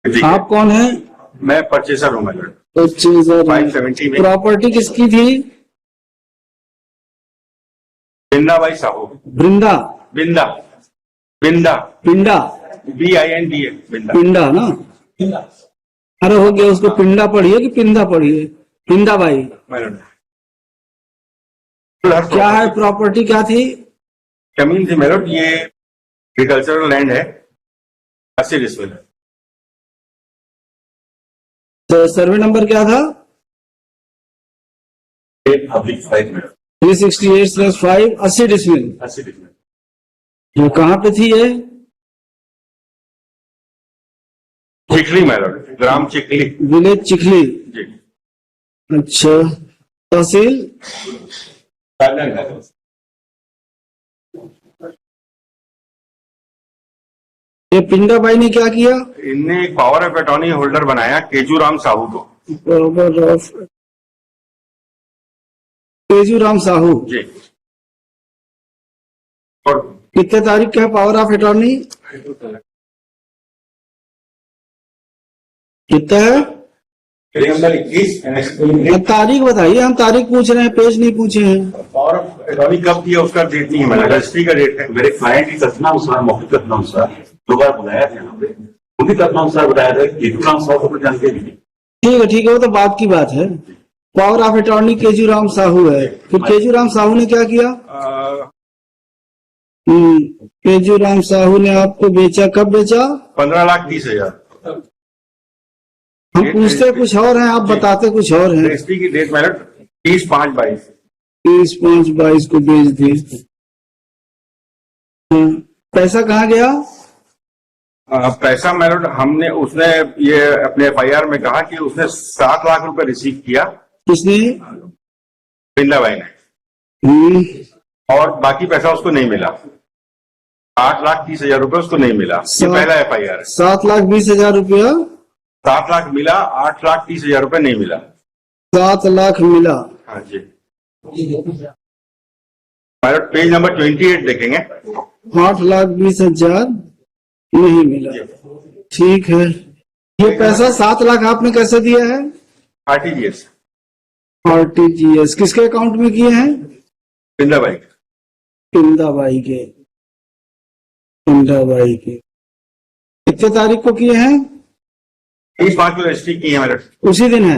आप कौन है? मैं परचेसर हूँ मैडम। परचेजर। 570 में। प्रॉपर्टी किसकी थी? बिंदा भाई साहू। बृंदा। बिंदा। बिंदा। पिंडा। BINDA बिंदा। पिंडा ना? अरे हो गया, उसको पिंडा पढ़िए कि पिंदा पढ़िए? पिंदा भाई। मैडम क्या है प्रॉपर्टी, क्या थी? जमीन थी मैडम, ये एग्रीकल्चरल लैंड है, 80 डिसमिल। तो सर्वे नंबर क्या था? 368/5, 80 डिसमिल। 80 डिसमिल। ये कहाँ पे थी ये? चिखली मैडम, ग्राम चिखली। विलेज चिखली। जी। अच्छा, तहसील? ये पिंडा भाई ने क्या किया? इनने एक पावर ऑफ अटॉर्नी होल्डर बनाया केजूराम साहू को। पावर ऑफ तेजूराम साहू जी। और कितने तारीख का है पावर ऑफ अटॉर्नी? कितना है? नंबर 21। तारीख बताइए, हम तारीख पूछ रहे हैं, पेज नहीं पूछे हैं। पावर ऑफ अटॉर्नी कब किया उसका डेट नहीं है मैडम, रजिस्ट्री का डेट है। मेरे क्लाइंट की कथनानुसार, मौखिक कथनानुसार 2 बार बुलाया था यहाँ पे, उनकी कथनानुसार बताया था कि केजूराम साहू को जानकारी दी। ठीक है, वो तो बात की बात है। Power of attorney Kejuram Sahu है, फिर केजूराम साहू ने क्या किया? केजूराम साहू ने आपको बेचा, कब बेचा? 15,30,000। हम पूछते कुछ और हैं, आप बताते कुछ और हैं। रजिस्ट्री की डेट मैडम 30/5/22। 30/5/22 को बेच दी। पैसा कहाँ गया? पैसा मैडम हमने, उसने ये अपने FIR में कहा कि उसने 7 लाख रुपए रिसीव किया। किसने? बिंदा भाई ने। और बाकी पैसा उसको नहीं मिला। 8,30,000 रुपए उसको नहीं मिला। ये पहला FIR है। 7,20,000 रुपया। 7 लाख मिला, 8,30,000 रुपए नहीं मिला। 7 लाख मिला। हाँ जी मैडम, पेज नंबर 28 देखेंगे। 8,20,000 नहीं मिला। ठीक है, ये पैसा 7 लाख आपने कैसे दिया है? RTGS। RTGS किसके अकाउंट में किए हैं? बिंदा भाई। पिंदा भाई के। पिंदा भाई के कितने तारीख को किए हैं? 30/5 को रजिस्ट्री की है मैडम। उसी दिन है।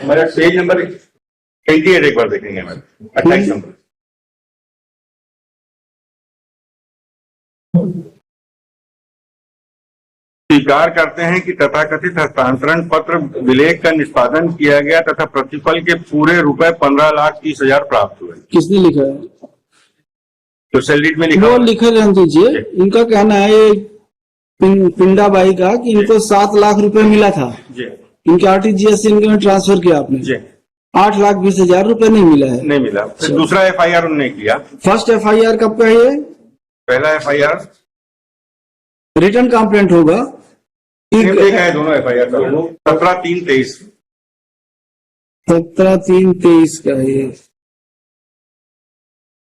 मैडम पेज नंबर 28 एक बार देखेंगे मैडम। 28 नंबर। स्वीकार करते हैं कि तथाकथित हस्तांतरण पत्र विलेख का निष्पादन किया गया तथा प्रतिफल के पूरे रुपए 15,30,000 प्राप्त हुए। किसने लिखा है? तो सेल में लिखा वो लिखे रहने दीजिए। इनका कहना है ये पिंडा बाई का कि इनको 7 लाख रुपए मिला था जी। इनके RTGS से इनके में ट्रांसफर किया आपने जी। 8,20,000 रुपए नहीं मिला है। नहीं मिला। फिर दूसरा FIR उन्होंने किया। फर्स्ट FIR कब का है ये? पहला FIR रिटर्न कंप्लेंट होगा। देखा है दोनों FIR का, 17/3/23। 17/3/23 का है ये।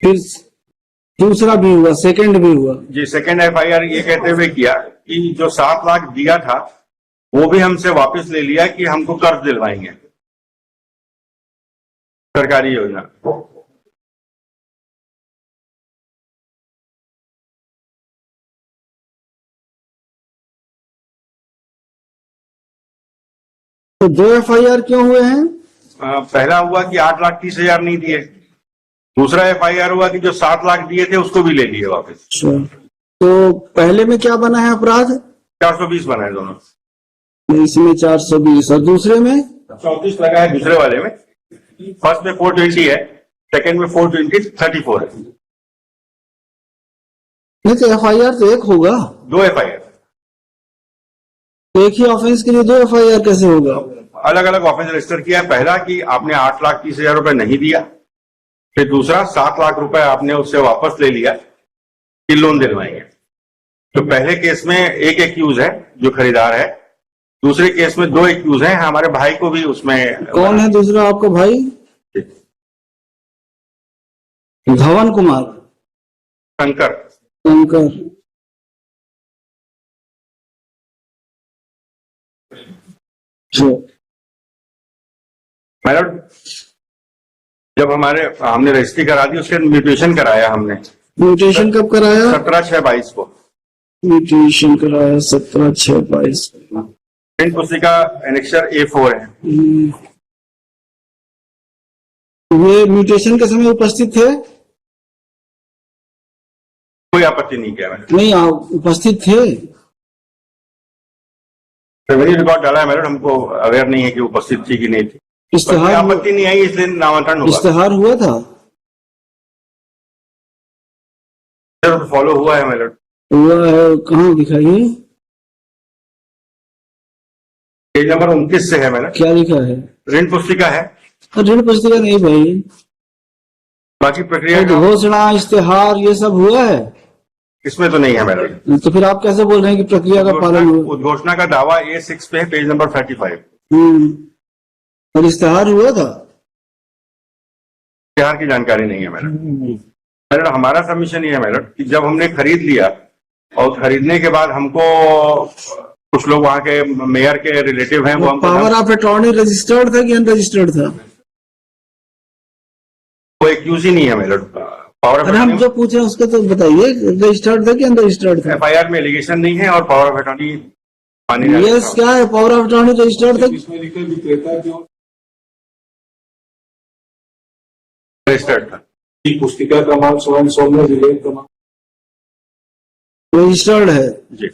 फिर दूसरा भी हुआ, सेकंड भी हुआ। जी, सेकंड FIR ये कहते हुए किया कि जो 7 लाख दिया था वो भी हमसे वापस ले लिया कि हमको कर्ज दिलवाएंगे, सरकारी योजना। तो 2 FIR क्यों हुए हैं? पहला हुआ कि 8,30,000 नहीं दिए। दूसरा FIR हुआ कि जो 7 लाख दिए थे उसको भी ले लिए वापस। तो पहले में क्या बना है अपराध? 420 बना है दोनों। इसमें 420 और दूसरे में 34 लगा है। दूसरे वाले में फर्स्ट में 420 है, सेकंड में 420 34 है। नहीं तो FIR तो एक होगा। 2 FIR। एक ही ऑफेंस के लिए 2 FIR कैसे होगा? अलग अलग ऑफेंस रजिस्टर किया है। पहला कि आपने 8,30,000 रुपए नहीं दिया, फिर दूसरा 7 लाख रुपए आपने उससे वापस ले लिया कि लोन दिलवाएंगे। तो पहले केस में एक एक्यूज है जो खरीदार है, दूसरे केस में 2 एक्यूज हैं। हमारे भाई को भी उसमें। कौन है दूसरा आपका भाई? धवन कुमार। शंकर। शंकर। जो मैडम जब हमने रजिस्ट्री करा दी उसके म्यूटेशन कराया हमने म्यूटेशन कब कराया? 17/6/22 को। म्यूटेशन कराया 17/6/22। प्रिंट पुस्तिका एनेक्सर A4 है। ये म्यूटेशन के समय उपस्थित थे? कोई आपत्ति नहीं किया मैंने। नहीं, आप उपस्थित थे? रेवेन्यू रिकॉर्ड डाला है मैडम, हमको अवेयर नहीं है कि उपस्थित थी कि नहीं थी। कोई इश्तेहार आपत्ति नहीं आई इसलिए नामांतरण हुआ। इश्तेहार हुआ था? फॉलो हुआ है मैडम। हुआ है, कहाँ दिखाइए? पेज नंबर 29 से है मैडम। क्या लिखा है? ऋण पुस्तिका है, ऋण पुस्तिका नहीं भाई, बाकी प्रक्रिया का घोषणा इश्तेहार ये सब हुआ है। इसमें तो नहीं है मैडम। तो फिर आप कैसे बोल रहे हैं कि प्रक्रिया का पालन हुआ? उद्घोषणा का दावा A6 पे है, पेज नंबर 35। और इश्तेहार हुआ था? इश्तेहार की जानकारी नहीं है मैडम। मैडम हमारा सबमिशन ये है मैडम कि जब हमने खरीद लिया और खरीदने के बाद हमको कुछ लोग वहाँ के मेयर के रिलेटिव हैं, वो हमको पावर ऑफ अटॉर्नी रजिस्टर्ड था कि अनरजिस्टर्ड था? वो एक्यूज ही नहीं है मैडम। पावर ऑफ अरे हम जो पूछे उसको तो बताइए, रजिस्टर्ड था कि अनरजिस्टर्ड था? FIR में एलिगेशन नहीं है और पावर ऑफ अटॉर्नी मानी जाती है। यस, क्या है पावर ऑफ अटॉर्नी रजिस्टर्ड था? रजिस्टर्ड था। पुस्तिका क्रमांक 16 जिले क्रमांक रजिस्टर्ड है। जी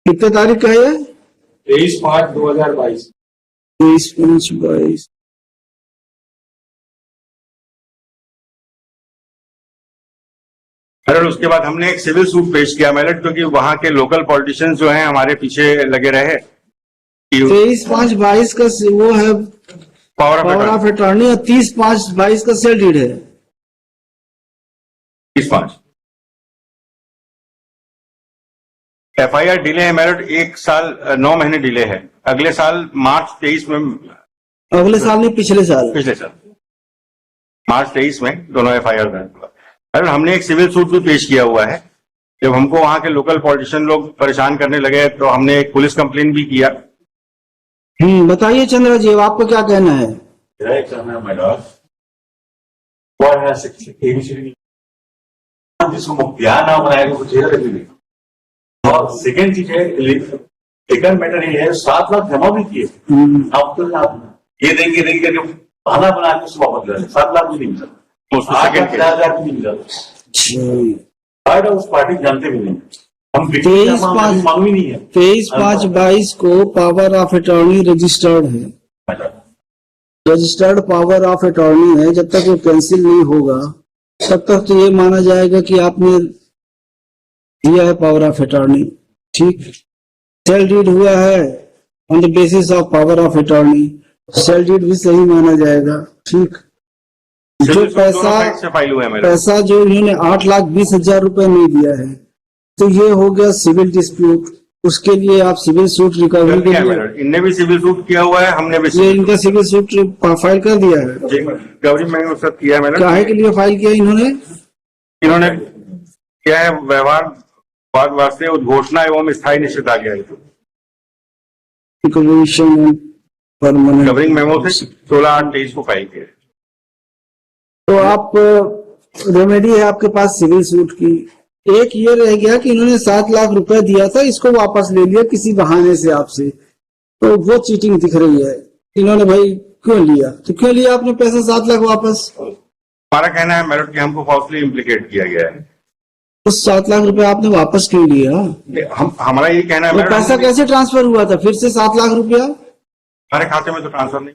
कितने तारीख का है? 23/5/2022। 23/5/22। मैडम उसके बाद हमने एक सिविल सूट पेश किया मैडम, क्योंकि वहाँ के लोकल पॉलिटिशियंस जो हैं हमारे पीछे लगे रहे कि 23/5/22 का वो है पावर ऑफ अटॉर्नी, और 30/5/22 का सेल डीड है। 30/5 FIR डिले है मैडम, 1 साल 9 महीने डिले है। अगले साल मार्च 23 में, अगले साल नहीं, पिछले साल। पिछले साल मार्च 23 में दोनों FIR दर्ज हुआ। मैडम हमने एक सिविल सूट भी पेश किया हुआ है। जब हमको वहाँ के लोकल पॉलिटिशियन लोग परेशान करने लगे तो हमने एक पुलिस कंप्लेन भी किया। बताइए चंद्रा जी, आपको क्या कहना है? मेरा एक कहना है मैडम, what has ABCD जिसको मुखिया ना बनाएगा वो जेल लगेगी। और सेकंड चीज है, सेकंड मैटर ये है 7 लाख जमा भी किए। अब तो आप ये देंगे करके बहाना बना के उसको वापस ले 7 लाख भी नहीं मिला, 8,50,000 भी नहीं मिला। उस पार्टी जानते भी नहीं, हम 23/5 मांग भी नहीं है। 23/5/22 को पावर ऑफ अटॉर्नी रजिस्टर्ड है। रजिस्टर्ड पावर ऑफ अटॉर्नी है। जब तक वो कैंसिल नहीं होगा तब तक तो ये माना जाएगा कि आपने दिया है पावर ऑफ अटॉर्नी। ठीक, सेल डीड हुआ है on the basis of power of attorney, sale deed भी सही माना जाएगा। ठीक, जो पैसा जो इन्होंने 8,20,000 रुपए नहीं दिया है तो ये हो गया सिविल डिस्प्यूट। उसके लिए आप सिविल सूट रिकवरी के लिए, इनने भी सिविल सूट किया हुआ है, हमने भी ये इनका सिविल सूट फाइल कर दिया है। रिकवरी में वो सब किया है मैडम। काहे के लिए फाइल किया इन्होंने क्या है, व्यवहार वाद वास्ते उद्घोषणा एवं स्थायी निषेधाज्ञा कवरिंग मेमो से 16/8/23 को फाइल किया। तो आप रेमेडी है आपके पास सिविल सूट की। एक ये रह गया कि इन्होंने 7 लाख रुपए दिया था, इसको वापस ले लिया किसी बहाने से आपसे, तो वो चीटिंग दिख रही है। इन्होंने भाई क्यों लिया? तो क्यों लिया आपने पैसा 7 लाख वापस? हमारा कहना है मैडम कि हमको फॉल्सली इम्प्लीकेट किया गया है। तो 7 लाख रुपए आपने वापस क्यों लिया? हमारा ये कहना है तो मैडम, पैसा कैसे ट्रांसफर हुआ था फिर से 7 लाख रुपया? हमारे खाते में तो ट्रांसफर नहीं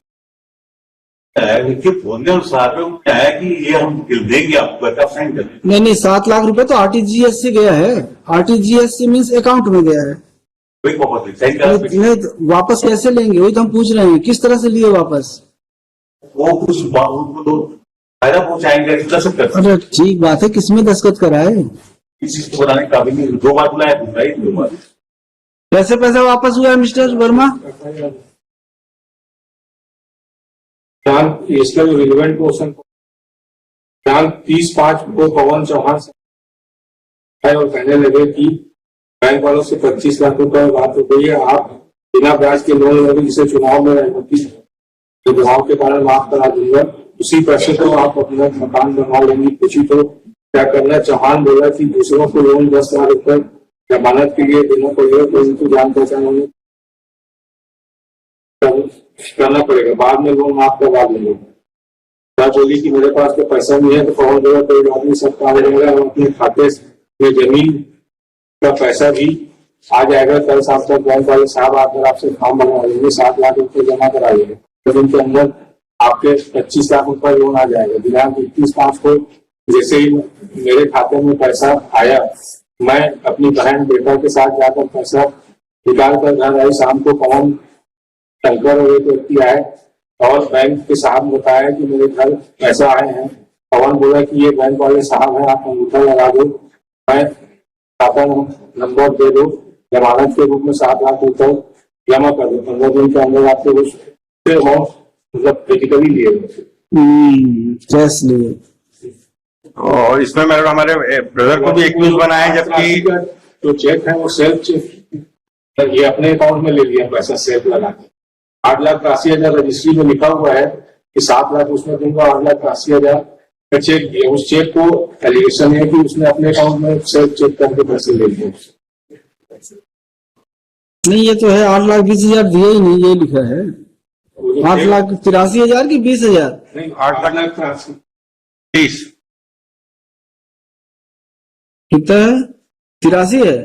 बोलने अनुसार क्या है कि ये हम देंगे आपको, ऐसा साइन कर नहीं 7 लाख रुपए तो RTGS से गया है। RTGS से मीन्स अकाउंट में गया है। वही वापस साइन कर नहीं तो वापस कैसे लेंगे? वही तो हम पूछ रहे हैं, किस तरह से लिए वापस? वो कुछ तो फायदा पहुंचाएंगे दस्तखत कर। अरे ठीक बात है, किसमें दस्तखत कराए? इस चीज को बनाने का भी नहीं, 2 बार बुलाया, 2 बार। कैसे पैसा वापस हुआ है मिस्टर वर्मा? इसका जो रिलेवेंट पोर्शन 30/5 को पवन चौहान से और कहने लगे कि बैंक वालों से 25 लाख रुपए बात हो गई है, आप बिना ब्याज के लोन लेने जिसे चुनाव में अनुमति दबाव के कारण माफ करा दूंगा, उसी पैसे को आप अपना मकान बनवा लेंगी। पूछी तो क्या करना? चौहान बोला कि दूसरों को लोन 10 लाख रुपए जमानत के लिए देना पड़ेगा, तो उनको जान पहचान करना पड़ेगा, बाद में लोन माफ करवा लेंगे। क्या बोली कि मेरे पास तो पैसा नहीं है, तो पवन बोला कोई बात नहीं, सब काम हो जाएगा, अपने खाते में जमीन का पैसा भी आ जाएगा। कल शाम तक बैंक वाले साहब आकर आपसे फॉर्म बनवा लेंगे, 7 लाख रुपए जमा कराइएगा, तो उनके अंदर आपके 25 लाख रुपए लोन आ जाएगा। दिनांक 21/5 को जैसे ही मेरे खाते में पैसा आया, मैं अपनी बहन बेटा के साथ जाकर पैसा निकाल कर घर आई। शाम को पवन टंकर और एक व्यक्ति आए और बैंक के साहब ने बताया कि मेरे घर पैसा आए हैं। पवन बोला कि ये बैंक वाले साहब हैं, आप अंगूठा लगा दो, मैं खाता नंबर दे दो, जमानत के रूप में 7 लाख रुपए जमा कर दो। 15 दिन के अंदर आपको मतलब क्रिटिकली लिए कैश लिए। और इसमें मैडम हमारे ब्रदर को भी एक न्यूज बनाया है, जबकि जो चेक है वो सेल्फ चेक, ये अपने अकाउंट में ले लिया पैसा सेल्फ लगा के। 8,80,000 रजिस्ट्री में लिखा हुआ है कि 7 लाख उसमें दूंगा, 8,80,000 का चेक दिया। उस चेक को एलिगेशन है कि उसने अपने अकाउंट में सेल्फ चेक करके पैसे ले लिए। नहीं, ये तो है 8,20,000 दिए ही नहीं, ये लिखा है 8,83,000 की 20,000। नहीं, 8,80,000 कितना है? 83 है।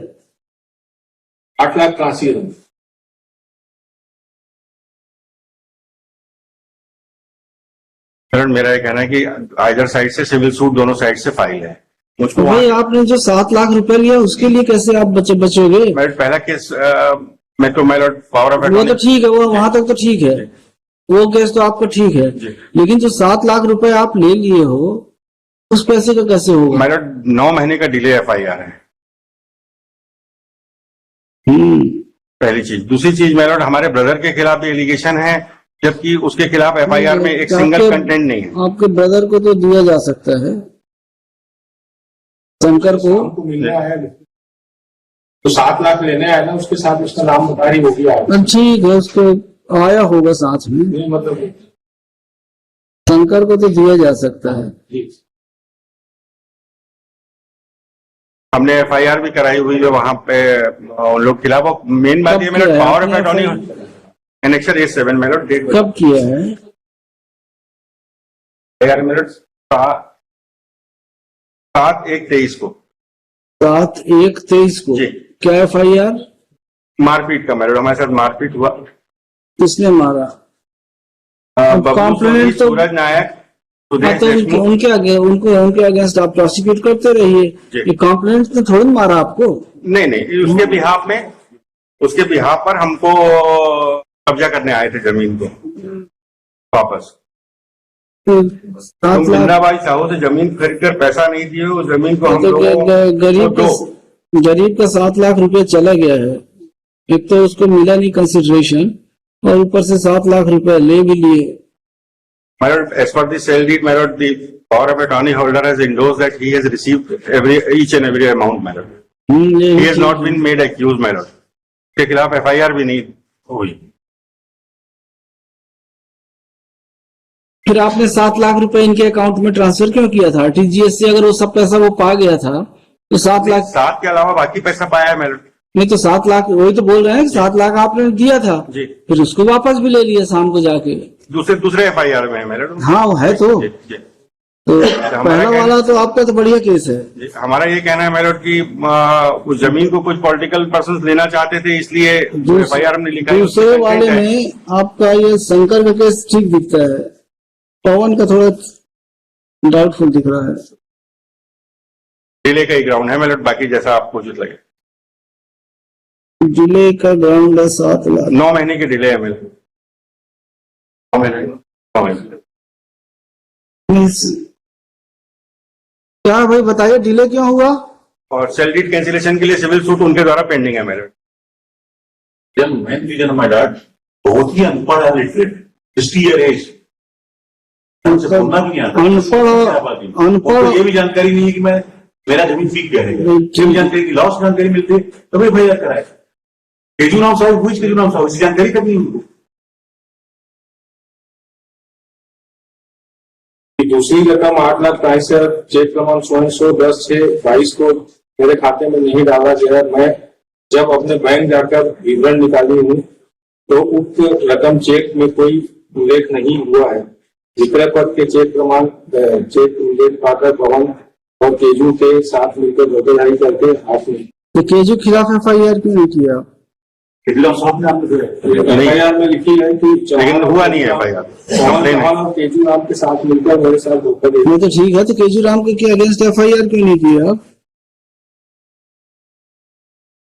8,83,000। मैडम मेरा ये कहना है कि आइदर साइड से सिविल सूट दोनों साइड से फाइल है। मुझको भाई आपने जो 7 लाख रुपए लिया उसके लिए कैसे आप बचोगे? मैडम पहला केस मैं तो मेरा पावर ऑफ वो तो ठीक है, वो वहां तक तो ठीक है, वो केस तो आपका ठीक है, लेकिन जो 7 लाख रुपए आप ले लिए हो उस पैसे का कैसे होगा? मैडम 9 महीने का डिले FIR है, पहली चीज। दूसरी चीज मैडम हमारे ब्रदर के खिलाफ भी एलिगेशन है, जबकि उसके खिलाफ FIR में एक सिंगल कंटेंट नहीं है। आपके ब्रदर को तो दिया जा सकता है, शंकर को हमको मिलना है तो 7 लाख लेने आया ना, उसके साथ उसका नाम बतारी हो गया। ठीक है, उसको आया होगा साथ में, नहीं मतलब शंकर को तो दिया जा सकता है। जी। हमने FIR भी कराई हुई है वहां पे उन लोग खिलाफ। मेन बात ये मेरा power of attorney annexure A7 मेरा डेट कब किया है? मेरा 7/1/23 को। 7/1/23 को जी। क्या FIR? मारपीट का मैडम, हमारे साथ मारपीट हुआ। किसने मारा? बबलू कंप्लेंट सोनी, तो सूरज नायक, सुदेश तो देशमुख। उनके अगेंस्ट आप प्रोसिक्यूट करते रहिए। ये कंप्लेंट ने थोड़ी मारा आपको। नहीं, उसके बिहाफ पर हमको कब्जा करने आए थे जमीन को वापस। 7 तुम लाख जिंदाबाई साहू से जमीन खरीद कर पैसा नहीं दिए, उस जमीन को हम तो लोगों गरीब का 7 लाख रुपए चला गया है। एक तो उसको मिला नहीं कंसिडरेशन, और ऊपर से 7 लाख रुपए ले भी लिए। My lord, as per the sale deed, my lord, the power of attorney holder has endorsed that he has received each and every amount, my lord. He has not been made accused, my lord. के खिलाफ FIR भी नहीं हुई। फिर आपने 7 लाख रुपए इनके account में ट्रांसफर क्यों किया था? RTGS से अगर वो सब पैसा वो पा गया था तो 7 लाख 7 के अलावा बाकी पैसा पाया है, my lord। नहीं तो 7 लाख, वही तो बोल रहे हैं कि 7 लाख आपने दिया था, जी। फिर उसको वापस भी ले लिया शाम को जाके। दूसरे FIR में है, my lord। हाँ वो है तो जी। तो पहला वाला तो आपका तो बढ़िया केस है। हमारा ये कहना है मैडम कि उस जमीन को कुछ पॉलिटिकल पर्संस लेना चाहते थे, इसलिए FIR हमने लिखा है। दूसरे वाले में आपका ये शंकर का केस ठीक दिखता है, पवन का थोड़ा डाउटफुल दिख रहा है। डिले का ही ग्राउंड है मैडम, बाकी जैसा आपको उचित लगे। डिले का ग्राउंड है 7 लाख। 9 महीने की डिले है मैडम। 9 महीने। क्या भाई बताइए, डिले क्यों हुआ? और सेल डीड कैंसिलेशन के लिए सिविल सूट उनके द्वारा पेंडिंग है मैडम। जब मेन रीजन माय डैड बहुत ही अनपढ़ है, लिटरेट 60 ईयर एज, उनसे सुनना भी नहीं आता। अनपढ़ ये भी जानकारी नहीं है कि मैं मेरा जमीन बिक गया है, ये भी जानकारी की लॉस जानकारी मिलती है तभी भैया कराए। केजूराम साहब हुई केजूराम साहब इसकी जानकारी कब नहीं हुई? दूसरी रकम 8,62,000 चेक क्रमांक 16/10/22 को मेरे खाते में नहीं डाला गया। मैं जब अपने बैंक जाकर विवरण निकाली हूँ तो उक्त रकम चेक में कोई उल्लेख नहीं हुआ है। विक्रय पत्र के चेक क्रमांक चेक उल्लेख पाकर भवन और केजू के साथ मिलकर धोखाधड़ी करके आपने तो केजू खिलाफ FIR क्यों नहीं किया? केजूराम साहब ने आपको FIR में लिखी है कि लेकिन हुआ नहीं है FIR। चौहान और केजू राम के साथ मिलकर मेरे साथ धोखाधड़ी। वो तो ठीक है, तो केजू राम के अगेंस्ट FIR क्यों नहीं किया?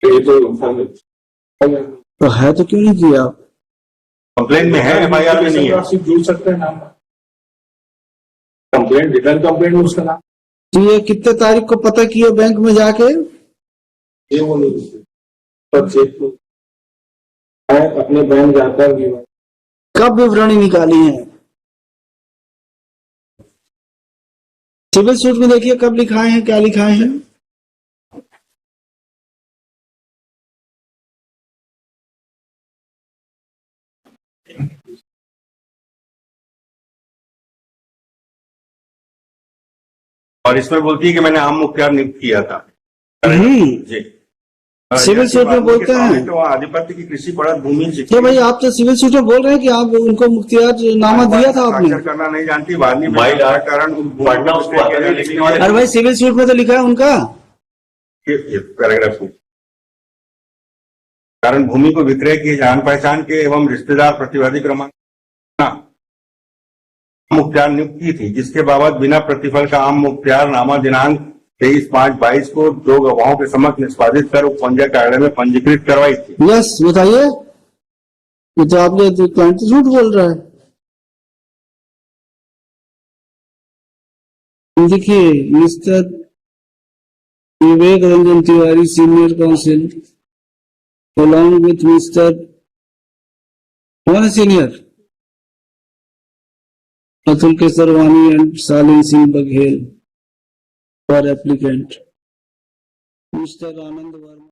ये तो है तो क्यों नहीं किया? कंप्लेन में है, FIR में नहीं है। सिर्फ जुड़ सकते हैं नाम, कंप्लेंट रिटर्न कंप्लेंट में उसका नाम, तो ये कितने तारीख को पता किया बैंक में जाके? ये वो नहीं पर चेक को मैं अपने बैंक जाकर भी कब विवरणी निकाली है? सिविल सूट में देखिए कब लिखाए हैं, क्या लिखाए हैं। और इसमें बोलती है कि मैंने आम मुख्तियार नियुक्त किया था। जी सिविल सूट में बोलते हैं तो आधिपत्य की कृषि पड़त भूमि क्या भाई? आप तो सिविल सूट में बोल रहे हैं कि आप उनको मुख्तियार नामा दिया था आपने। साक्षर करना नहीं जानती बाद में भाई, कारण पढ़ना उसको आता है, लिखने वाले अरे भाई सिविल सूट में तो लिखा है उनका। पैराग्राफ कारण भूमि को विक्रय की जान पहचान के एवं रिश्तेदार प्रतिवादी क्रमांक मुख्तियार नियुक्त की थी, जिसके बाबत बिना प्रतिफल का आम मुख्तियार नामा दिनांक 23/5/22 को 2 गवाहों के समक्ष निष्पादित कर उपपंजीयक कार्यालय में पंजीकृत करवाई थी। यस बताइए, ये तो आपने क्लाइंट तो झूठ बोल रहा है। देखिए mister Vivek Ranjan Tiwari senior counsel along with Mr. कौन है senior? Atul Kesarwani and Salin Singh Baghel for applicant mister Anand Verma.